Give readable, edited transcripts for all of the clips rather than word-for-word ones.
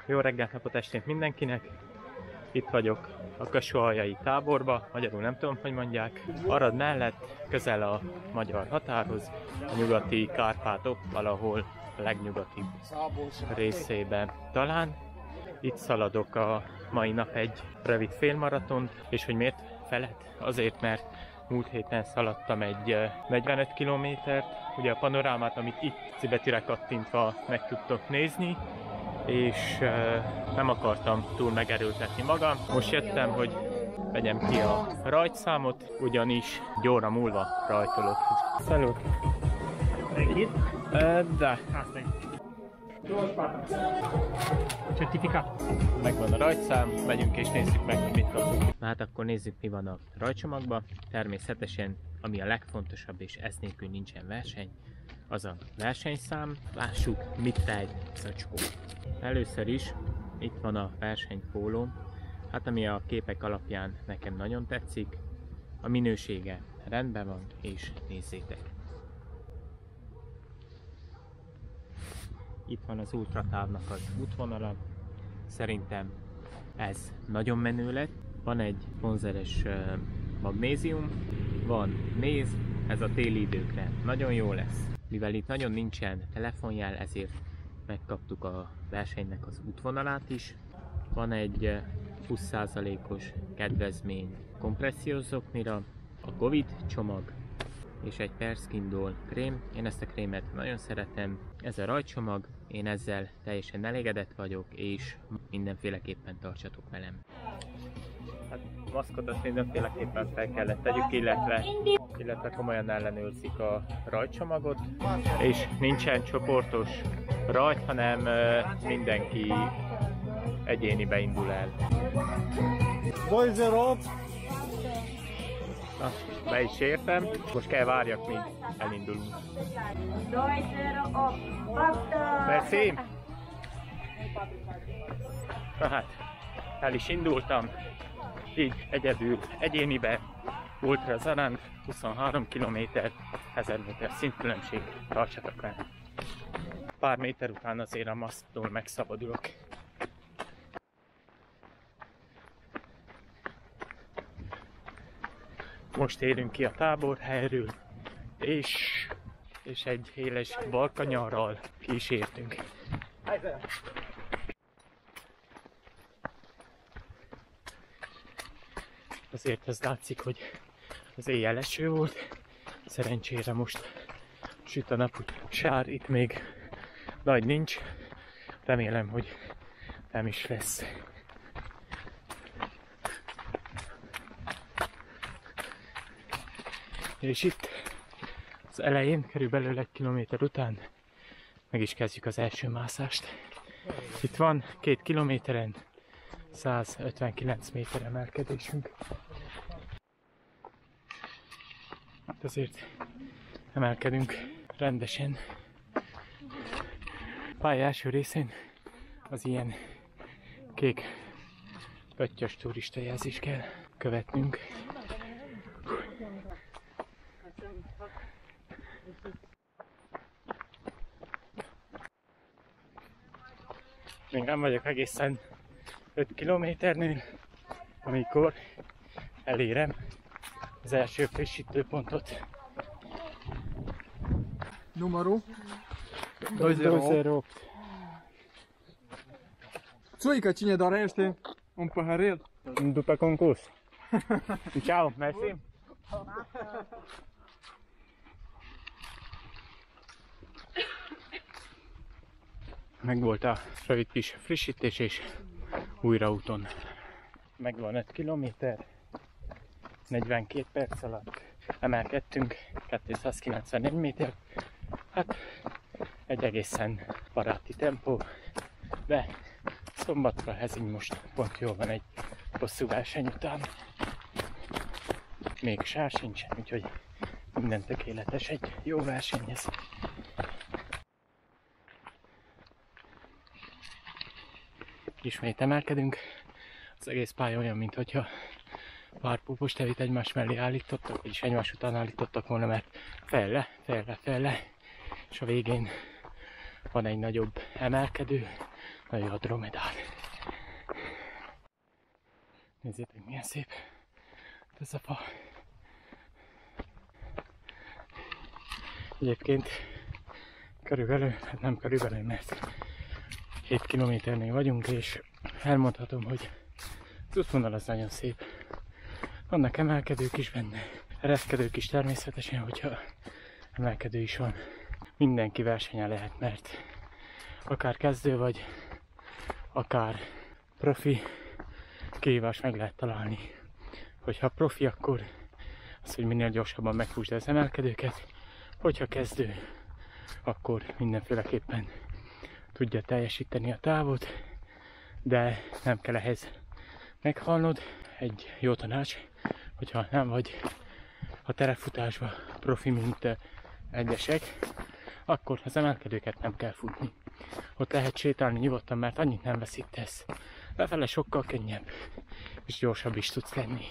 Jó reggelt, napot, estét mindenkinek! Itt vagyok a Kassó-Aljai táborba, magyarul nem tudom, hogy mondják. Arad mellett, közel a magyar határhoz, a nyugati Kárpátok, valahol a legnyugatibb részében. Talán itt szaladok a mai nap egy rövid félmaratont, és hogy miért felett? Azért, mert múlt héten szaladtam egy 45 kilométert, ugye a panorámát, amit itt Cibetire kattintva meg tudtok nézni, és nem akartam túl megerőltetni magam. Most jöttem, hogy vegyem ki a rajtszámot, ugyanis egy óra múlva rajtolok. Salut! Da. Certifikát. Megvan a rajtszám, megyünk és nézzük meg, hogy mit kapunk. Na hát akkor nézzük, mi van a rajtcsomagban. Természetesen, ami a legfontosabb, és ez nélkül nincsen verseny, az a versenyszám. Lássuk, mit rejt zacskó. Először is itt van a versenypólóm, hát ami a képek alapján nekem nagyon tetszik. A minősége rendben van, és nézzétek. Itt van az ultratávnak az útvonala, szerintem ez nagyon menő lett. Van egy sponzoros magnézium, van méz, ez a téli időkre nagyon jó lesz. Mivel itt nagyon nincsen telefonjel, ezért megkaptuk a versenynek az útvonalát is. Van egy 20%-os kedvezmény kompressziós zoknira, a Covid csomag és egy Perskindol krém. Én ezt a krémet nagyon szeretem. Ez a rajtcsomag, én ezzel teljesen elégedett vagyok, és mindenféleképpen tartsatok velem. Hát maszkot azt mindenféleképpen fel kellett tegyük, illetve komolyan ellenőrzik a rajtcsomagot, és nincsen csoportos rajt, hanem mindenki egyénibe indul el. 2-0. Na, be is értem, most kell várjak, míg elindulunk. 2-0. Merci! Na hát, el is indultam, így egyedül, egyénibe, ultra zarang, 23 km, 1000 méter szintkülönbség, tartsatok velem. Pár méter után azért a maszktól megszabadulok. Most érünk ki a táborhelyről, és egy éles balkanyarral kísértünk. Azért ez látszik, hogy az éjjel eső volt. Szerencsére most süt a nap, úgy sár, itt még nagy nincs. Remélem, hogy nem is lesz. És itt az elején, körülbelül 1 kilométer után meg is kezdjük az első mászást. Itt van 2 kilométeren 159 méter emelkedésünk. Hát azért emelkedünk rendesen. A pálya első részén az ilyen kék pöttyös turistajelzést kell követnünk. Még nem vagyok egészen 5 kilométernél, amikor elérem az első frissítőpontot. Numero 2-0. Cuica, cine dorește un paharel? După concurs. Ciao, merci. Megvolt a rövid kis frissítés, és újra úton. Megvan 5 kilométer, 42 perc alatt emelkedtünk 294 méter. Hát egy egészen baráti tempó, de szombatra ez így most pont jól van egy hosszú verseny után. Még sár sincsen, úgyhogy minden tökéletes egy jó versenyhez. Ismét emelkedünk. Az egész pálya olyan, mintha pár púpostevit egymás mellé állítottak, vagyis egymás után állítottak volna, mert felle, és a végén van egy nagyobb emelkedő, Nagyon jó a dromedár. Nézzétek, milyen szép ez a fa. Egyébként körülbelül, hát nem körülbelül, mert 7 kilométernél vagyunk, és elmondhatom, hogy az útvonal az nagyon szép. Vannak emelkedők is benne, ereszkedők is természetesen, hogyha emelkedő is van. Mindenki versenye lehet, mert akár kezdő vagy, akár profi, kihívást meg lehet találni. Hogyha profi, akkor az, hogy minél gyorsabban megfúsd az emelkedőket, hogyha kezdő, akkor mindenféleképpen tudja teljesíteni a távot, de nem kell ehhez meghalnod. Egy jó tanács, hogyha nem vagy a terepfutásban profi, mint egyesek, akkor az emelkedőket nem kell futni. Ott lehet sétálni nyugodtan, mert annyit nem veszítesz. Lefele sokkal könnyebb, és gyorsabb is tudsz lenni.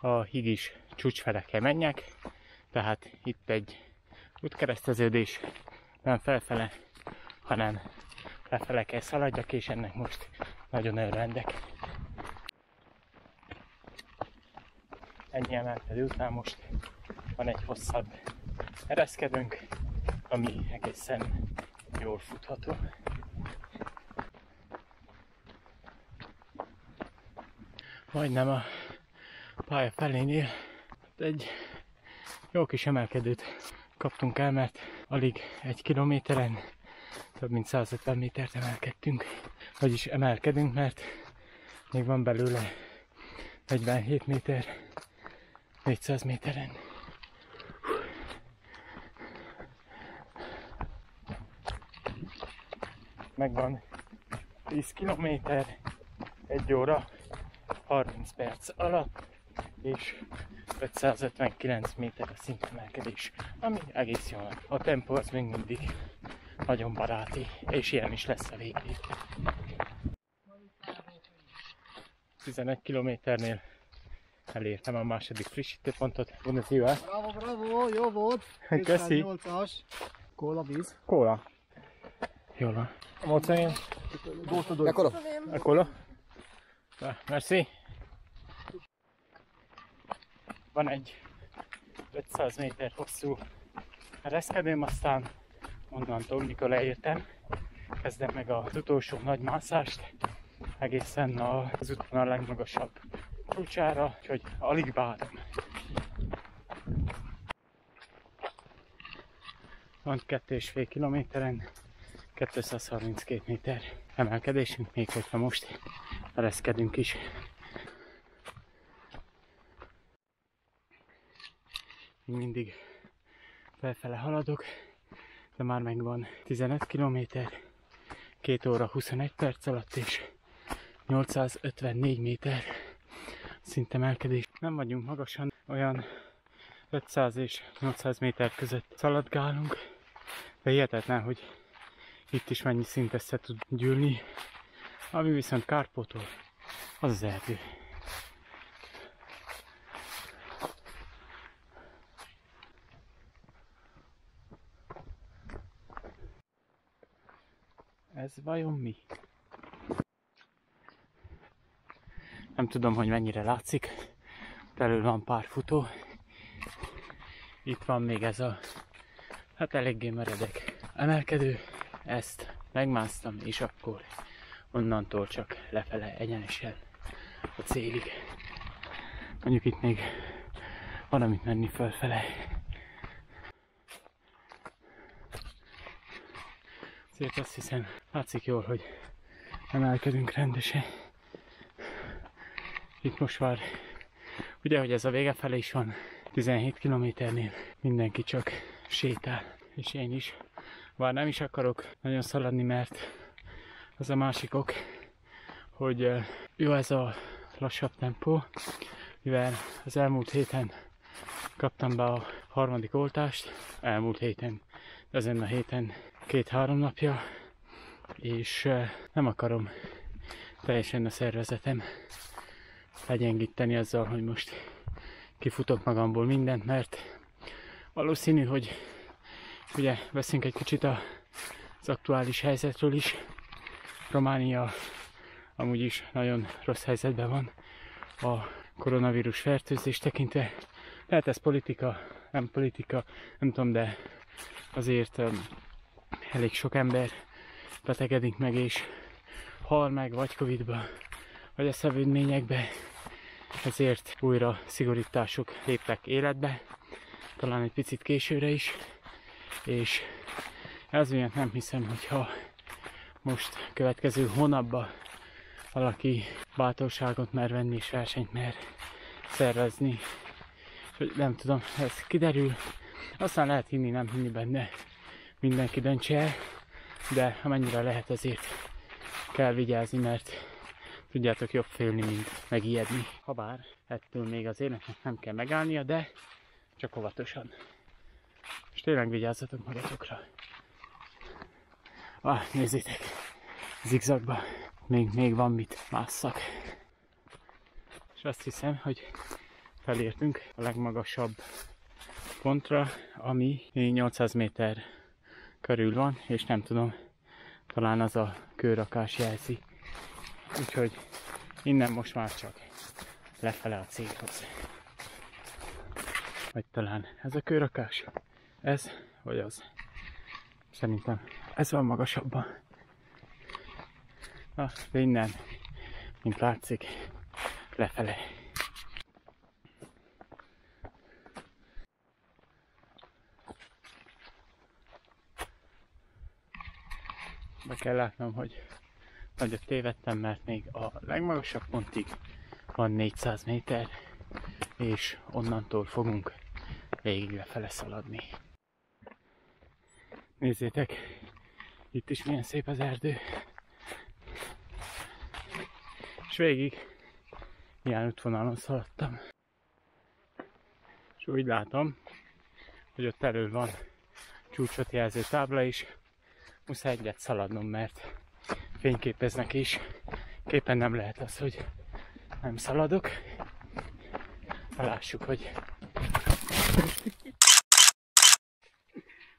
A híd is csúcsfele kell menjek, tehát itt egy útkereszteződés, nem felfele, hanem lefele kell szaladjak, és ennek most nagyon örvendek. Ennyi emelkedő után most van egy hosszabb ereszkedőnk, ami egészen jól futható. Majdnem a pálya felénél egy jó kis emelkedőt kaptunk el, mert alig 1 kilométeren több mint 150 métert emelkedtünk. Vagyis emelkedünk, mert még van belőle 47 méter 400 méteren. Megvan 10 kilométer, 1 óra, 30 perc alatt, és 559 méter a szintemelkedés, ami egész jó. A tempó az még mindig nagyon baráti, és ilyen is lesz a végén. 11 kilométernél elértem a második frissítőpontot. Bună ziua! Bravo, bravo, jó volt! Köszi! 208-as, kóla víz. Kóla. Jól van. Mulțumim! Acolo? Da, merci! Van egy 500 méter hosszú ereszkedőm, aztán onnantól, mikor leértem, kezdem meg az utolsó nagy mászást, egészen az útvonal legmagasabb csúcsára, úgyhogy alig várom. Van 2,5 kilométeren 232 méter emelkedésünk, még hogyha most ereszkedünk is. Mindig felfele haladok, de már megvan 15 kilométer, 2 óra 21 perc alatt, és 854 méter szintemelkedés. Nem vagyunk magasan, olyan 500 és 800 méter között szaladgálunk, de hihetetlen, hogy itt is mennyi szint össze tud gyűlni. Ami viszont kárpótol, az az erdő. Ez vajon mi? Nem tudom, hogy mennyire látszik. Belül van pár futó. Itt van még ez a, hát eléggé meredek emelkedő. Ezt megmásztam, és akkor onnantól csak lefele egyenesen a célig. Mondjuk itt még van, amit menni fölfele. Azért azt hiszem, látszik jól, hogy emelkedünk rendesen. Itt most már, ugye, hogy ez a vége fele is van, 17 kilométernél mindenki csak sétál, és én is. Bár nem is akarok nagyon szaladni, mert az a másik ok, hogy jó ez a lassabb tempó, mivel az elmúlt héten kaptam be a 3. oltást, elmúlt héten, de ezen a héten 2-3 napja, és nem akarom teljesen a szervezetem legyengíteni azzal, hogy most kifutok magamból mindent, mert valószínű, hogy ugye veszünk egy kicsit a az aktuális helyzetről is. Románia amúgy is nagyon rossz helyzetben van a koronavírus fertőzés tekintve. Lehet ez politika, nem politika, nem tudom, de azért elég sok ember betegedik meg és hal meg, vagy Covid-ba, vagy a szövődményekbe. Ezért újra szigorítások léptek életbe, talán egy picit későre is, és ez miatt nem hiszem, hogyha most következő hónapban valaki bátorságot mer venni és versenyt mer szervezni. Nem tudom, ez kiderül. Aztán lehet hinni, nem hinni benne. Mindenki döntse el, de amennyire lehet azért kell vigyázni, mert tudjátok, jobb félni, mint megijedni. Habár ettől még az életnek nem kell megállnia, de csak óvatosan. És tényleg vigyázzatok magatokra. Nézzétek, zigzagba még van mit másszak. És azt hiszem, hogy felértünk a legmagasabb pontra, ami 800 méter körül van, és nem tudom, talán az a kőrakás jelzi. Úgyhogy innen most már csak lefele a célhoz. Vagy talán ez a kőrakás? Ez vagy az? Szerintem ez van magasabban. De innen, mint látszik, lefele. Be kell látnom, hogy nagyot tévedtem, mert még a legmagasabb pontig van 400 méter, és onnantól fogunk végig lefele szaladni. Nézzétek, itt is milyen szép az erdő. És végig ilyen útvonalon szaladtam. És úgy látom, hogy ott elől van csúcsot jelző tábla is. Muszáj egyet szaladnom, mert fényképeznek is. Képen nem lehet az, hogy nem szaladok. Lássuk, hogy...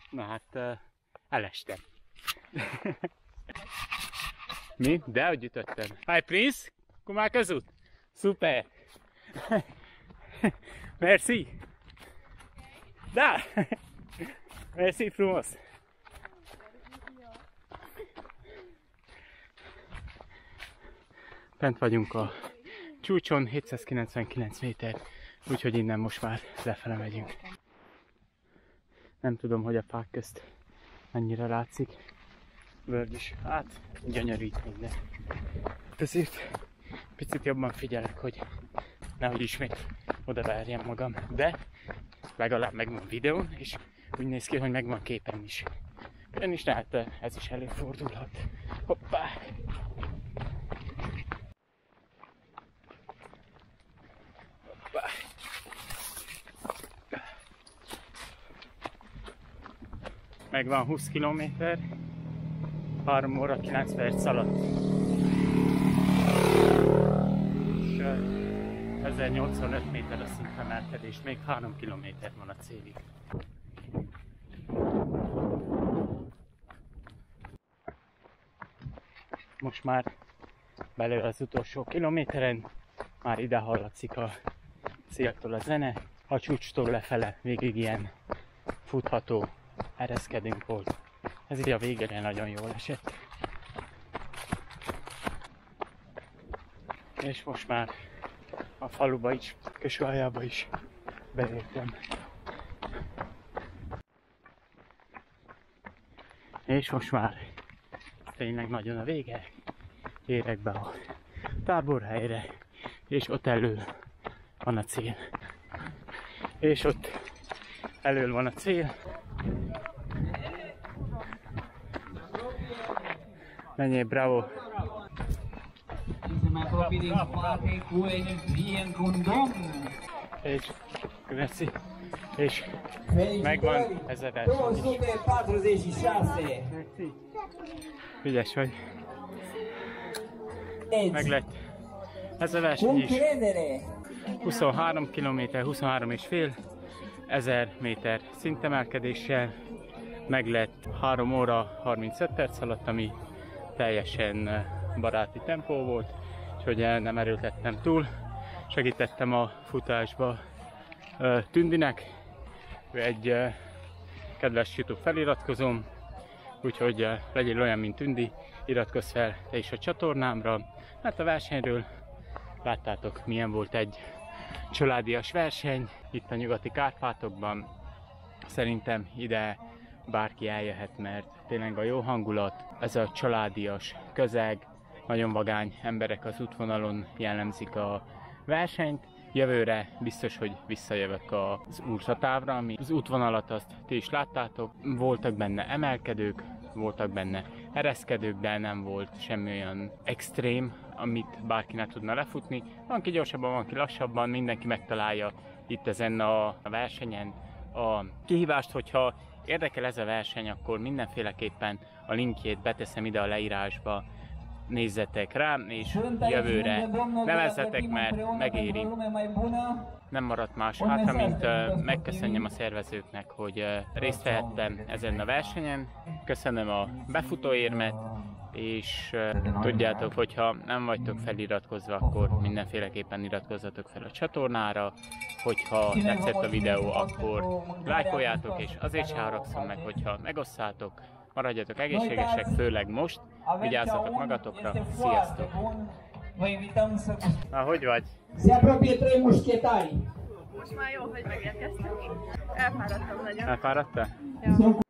Na hát, elestem. Mi? De hogy ütöttem. Hi Prince! Kumál közút? Szuper! Merci! Da! Merci frumos! Bent vagyunk a csúcson, 799 méter, úgyhogy innen most már lefele megyünk. Nem tudom, hogy a fák közt mennyire látszik. Völgy is, hát gyönyörít minden. Ezért picit jobban figyelek, hogy nehogy ismét oda verjem magam, de legalább megvan videón, és úgy néz ki, hogy megvan képen is. Ön is lehet, ez is előfordulhat. Hoppá! Hoppá! Megvan 20 km, 3 óra 9 perc alatt. És 1085 méter a szintemelkedés, még 3 km van a célig. Most már belőle az utolsó kilométeren, már ide hallatszik a céltól a zene, a csúcstól lefele végig ilyen futható, ereszkedünk volt. Ez így a végére nagyon jól esett. És most már a faluba is, Kösvaljába is beértem. És most már tényleg nagyon a vége. Érek be a táborhelyre, és ott elől van a cél. És ott elől van a cél. Menjél, bravo! És köszi. És megvan ez a verseny. Ügyes vagy. Meg lett. Ez a verseny is. 23 km, 23,5, 1000 méter szintemelkedéssel. meg lett 3 óra 35 perc alatt, ami teljesen baráti tempó volt, úgyhogy nem erőltettem túl. Segítettem a futásba Tündinek, ő egy kedves YouTube feliratkozóm, úgyhogy legyél olyan, mint Tündi, iratkozz fel te is a csatornámra. Hát a versenyről láttátok, milyen volt egy családias verseny itt a Nyugati Kárpátokban. Szerintem ide bárki eljöhet, mert tényleg a jó hangulat, ez a családias közeg, nagyon vagány emberek az útvonalon jellemzik a versenyt. Jövőre biztos, hogy visszajövök az úrsatávra, ami az útvonalat azt ti is láttátok. Voltak benne emelkedők, voltak benne ereszkedők, de nem volt semmi olyan extrém, amit bárki ne tudna lefutni. Van ki gyorsabban, van ki lassabban, mindenki megtalálja itt ezen a versenyen a kihívást. Hogyha érdekel ez a verseny, akkor mindenféleképpen a linkjét beteszem ide a leírásba. Nézzetek rám, és jövőre nevezzetek, mert megéri. Nem maradt más hátra, mint megköszönjem a szervezőknek, hogy részt vehettem ezen a versenyen. Köszönöm a befutóérmet, és tudjátok, hogyha nem vagytok feliratkozva, akkor mindenféleképpen iratkozzatok fel a csatornára. Hogyha tetszett a videó, akkor lájkoljátok, és azért se haragszom meg, hogyha megosszátok. Maradjatok egészségesek, főleg most. Vigyázzatok magatokra. Sziasztok! Na, hogy vagy? Se apropie 3 muschetari. Most már jó, hogy megérkeztünk. Elfáradtam nagyon. Elfáradtál? Ja.